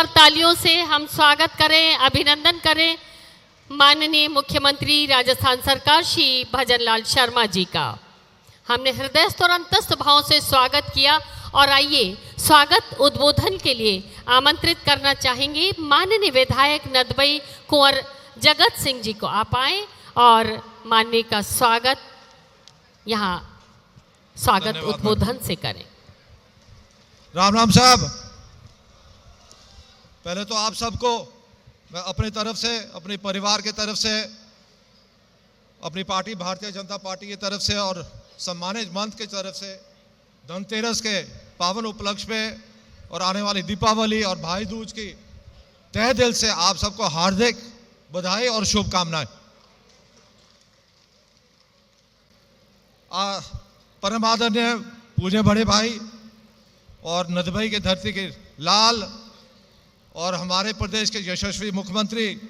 जोरदार तालियों से हम स्वागत करें, अभिनंदन करें माननीय मुख्यमंत्री राजस्थान सरकार श्री भजनलाल शर्मा जी का। हमने हृदयस्थ और अंतस्थ भाव से स्वागत किया और आइए स्वागत उद्बोधन के लिए आमंत्रित करना चाहेंगे माननीय विधायक नदबई कुंवर जगत सिंह जी को। आप आए और माननीय का स्वागत यहाँ स्वागत उद्बोधन से करें। राम राम साहब, पहले तो आप सबको मैं अपनी तरफ से, अपने परिवार के तरफ से, अपनी पार्टी भारतीय जनता पार्टी की तरफ से और सम्मानित मंच की तरफ से धनतेरस के पावन उपलक्ष्य पे और आने वाली दीपावली और भाई दूज की तहे दिल से आप सबको हार्दिक बधाई और शुभकामनाएं। परम आदरणीय पूज्य बड़े भाई और नदबई की धरती के लाल और हमारे प्रदेश के यशस्वी मुख्यमंत्री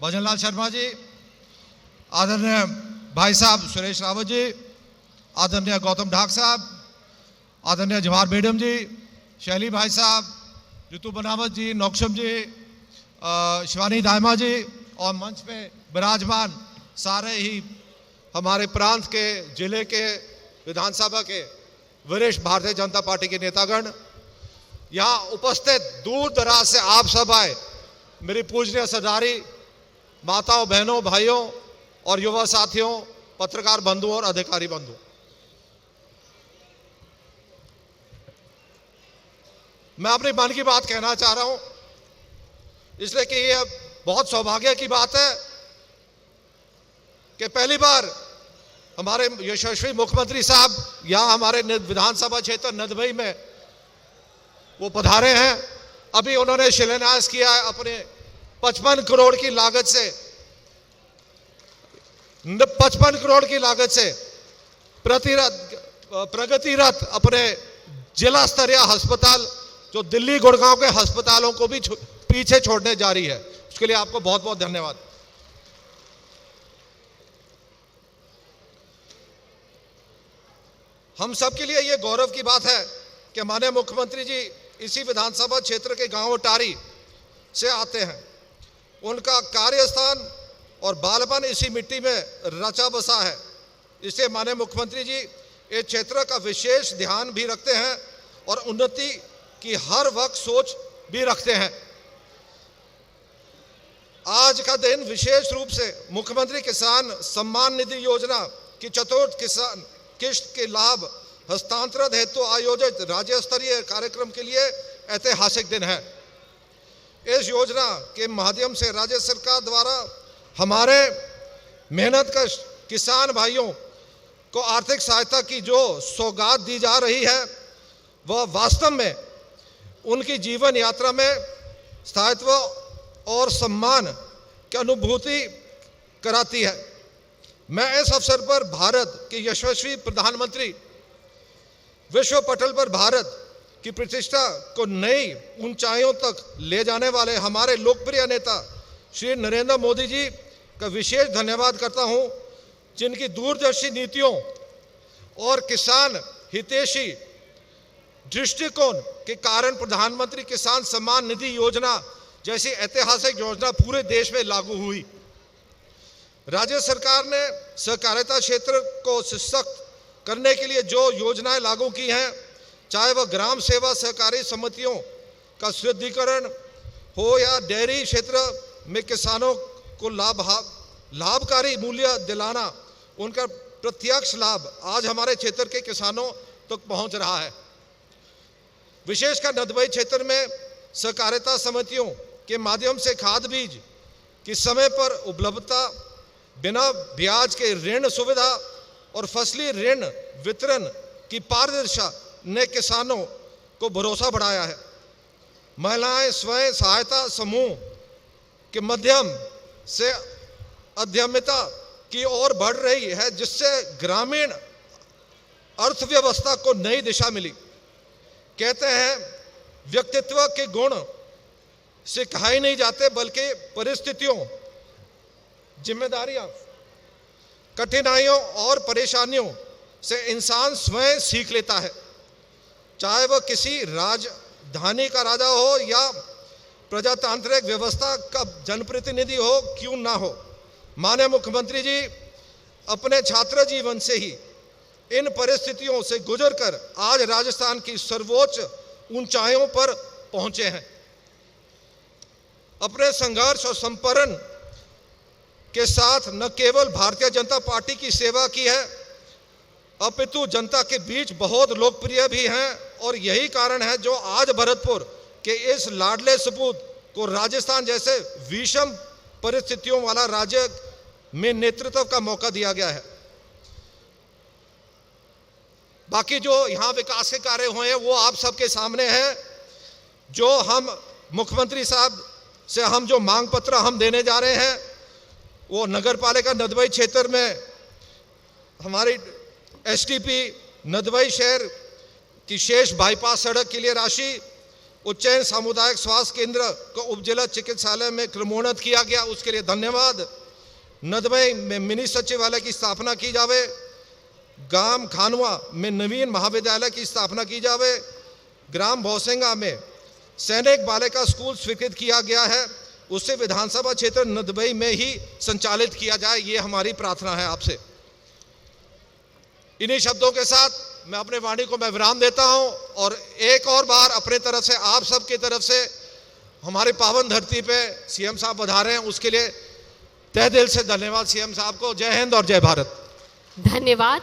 भजनलाल शर्मा जी, आदरणीय भाई साहब सुरेश रावत जी, आदरणीय गौतम ढाक साहब, आदरणीय जवाहर बेगम जी, शैली भाई साहब, ऋतु बनावत जी, नौक्षम जी, शिवानी दायमा जी और मंच पे विराजमान सारे ही हमारे प्रांत के, जिले के, विधानसभा के वरिष्ठ भारतीय जनता पार्टी के नेतागण, यहाँ उपस्थित दूर दराज से आप सब आए, मेरी पूजनीय सरदारी माताओं, बहनों, भाइयों और युवा साथियों, पत्रकार बंधु और अधिकारी बंधु, मैं अपनी मन की बात कहना चाह रहा हूं, इसलिए कि ये बहुत सौभाग्य की बात है कि पहली बार हमारे यशस्वी मुख्यमंत्री साहब यहाँ हमारे विधानसभा क्षेत्र नदबई में वो पधारे हैं। अभी उन्होंने शिलान्यास किया है अपने 55 करोड़ की लागत से, 55 करोड़ की लागत से प्रगतिरत अपने जिला स्तरीय अस्पताल जो दिल्ली गुड़गांव के अस्पतालों को भी पीछे छोड़ने जा रही है। उसके लिए आपको बहुत बहुत धन्यवाद। हम सब के लिए ये गौरव की बात है कि माननीय मुख्यमंत्री जी इसी विधानसभा क्षेत्र के गांव टारी से आते हैं। उनका कार्यस्थान और बालपन इसी मिट्टी में रचा बसा है, इसलिए माननीय मुख्यमंत्री जी इस क्षेत्र का विशेष ध्यान भी रखते हैं और उन्नति की हर वक्त सोच भी रखते हैं। आज का दिन विशेष रूप से मुख्यमंत्री किसान सम्मान निधि योजना की चतुर्थ किसान किश्त के लाभ हस्तांतरण हेतु आयोजित राज्य स्तरीय कार्यक्रम के लिए ऐतिहासिक दिन है। इस योजना के माध्यम से राज्य सरकार द्वारा हमारे मेहनतकश किसान भाइयों को आर्थिक सहायता की जो सौगात दी जा रही है वह वास्तव में उनकी जीवन यात्रा में स्थायित्व और सम्मान की अनुभूति कराती है। मैं इस अवसर पर भारत के यशस्वी प्रधानमंत्री, विश्व पटल पर भारत की प्रतिष्ठा को नई ऊंचाइयों तक ले जाने वाले हमारे लोकप्रिय नेता श्री नरेंद्र मोदी जी का विशेष धन्यवाद करता हूं, जिनकी दूरदर्शी नीतियों और किसान हितैषी दृष्टिकोण के कारण प्रधानमंत्री किसान सम्मान निधि योजना जैसी ऐतिहासिक योजना पूरे देश में लागू हुई। राज्य सरकार ने सहकारिता क्षेत्र को सशक्त करने के लिए जो योजनाएं लागू की हैं, चाहे वह ग्राम सेवा सहकारी समितियों का सुदृढ़ीकरण हो या डेयरी क्षेत्र में किसानों को लाभकारी मूल्य दिलाना, उनका प्रत्यक्ष लाभ आज हमारे क्षेत्र के किसानों तक पहुंच रहा है। विशेषकर नदबई क्षेत्र में सहकारिता समितियों के माध्यम से खाद बीज की समय पर उपलब्धता, बिना ब्याज के ऋण सुविधा और फसली ऋण वितरण की पारदर्शिता ने किसानों को भरोसा बढ़ाया है। महिलाएं स्वयं सहायता समूह के माध्यम से उद्यमिता की ओर बढ़ रही है, जिससे ग्रामीण अर्थव्यवस्था को नई दिशा मिली। कहते हैं व्यक्तित्व के गुण सिखाए नहीं जाते, बल्कि परिस्थितियों, जिम्मेदारियां, कठिनाइयों और परेशानियों से इंसान स्वयं सीख लेता है। चाहे वह किसी राजधानी का राजा हो या प्रजातांत्रिक व्यवस्था का जनप्रतिनिधि हो क्यों ना हो, माननीय मुख्यमंत्री जी अपने छात्र जीवन से ही इन परिस्थितियों से गुजरकर आज राजस्थान की सर्वोच्च ऊंचाइयों पर पहुंचे हैं। अपने संघर्ष और संपरण के साथ न केवल भारतीय जनता पार्टी की सेवा की है, अपितु जनता के बीच बहुत लोकप्रिय भी हैं। और यही कारण है जो आज भरतपुर के इस लाडले सपूत को राजस्थान जैसे विषम परिस्थितियों वाला राज्य में नेतृत्व का मौका दिया गया है। बाकी जो यहाँ विकास के कार्य हुए हैं वो आप सबके सामने है। जो हम मुख्यमंत्री साहब से हम जो मांग पत्र हम देने जा रहे हैं वो नगर पालिका नदबई क्षेत्र में हमारी एसटीपी नदबई शहर की शेष बाईपास सड़क के लिए राशि, उज्जैन सामुदायिक स्वास्थ्य केंद्र को उपजिला चिकित्सालय में क्रमोन्नत किया गया, उसके लिए धन्यवाद। नदबई में मिनी सचिवालय की स्थापना की जावे, गांव खानवा में नवीन महाविद्यालय की स्थापना की जावे, ग्राम भौसेंगा में सैनिक बालिका स्कूल स्वीकृत किया गया है, उससे विधानसभा क्षेत्र नदबई में ही संचालित किया जाए, ये हमारी प्रार्थना है आपसे। इन्हीं शब्दों के साथ मैं अपने वाणी को मैं विराम देता हूं और एक और बार अपने तरफ से आप सबकी तरफ से हमारी पावन धरती पे सीएम साहब पधारे हैं, उसके लिए तहे दिल से धन्यवाद सीएम साहब को। जय हिंद और जय भारत। धन्यवाद।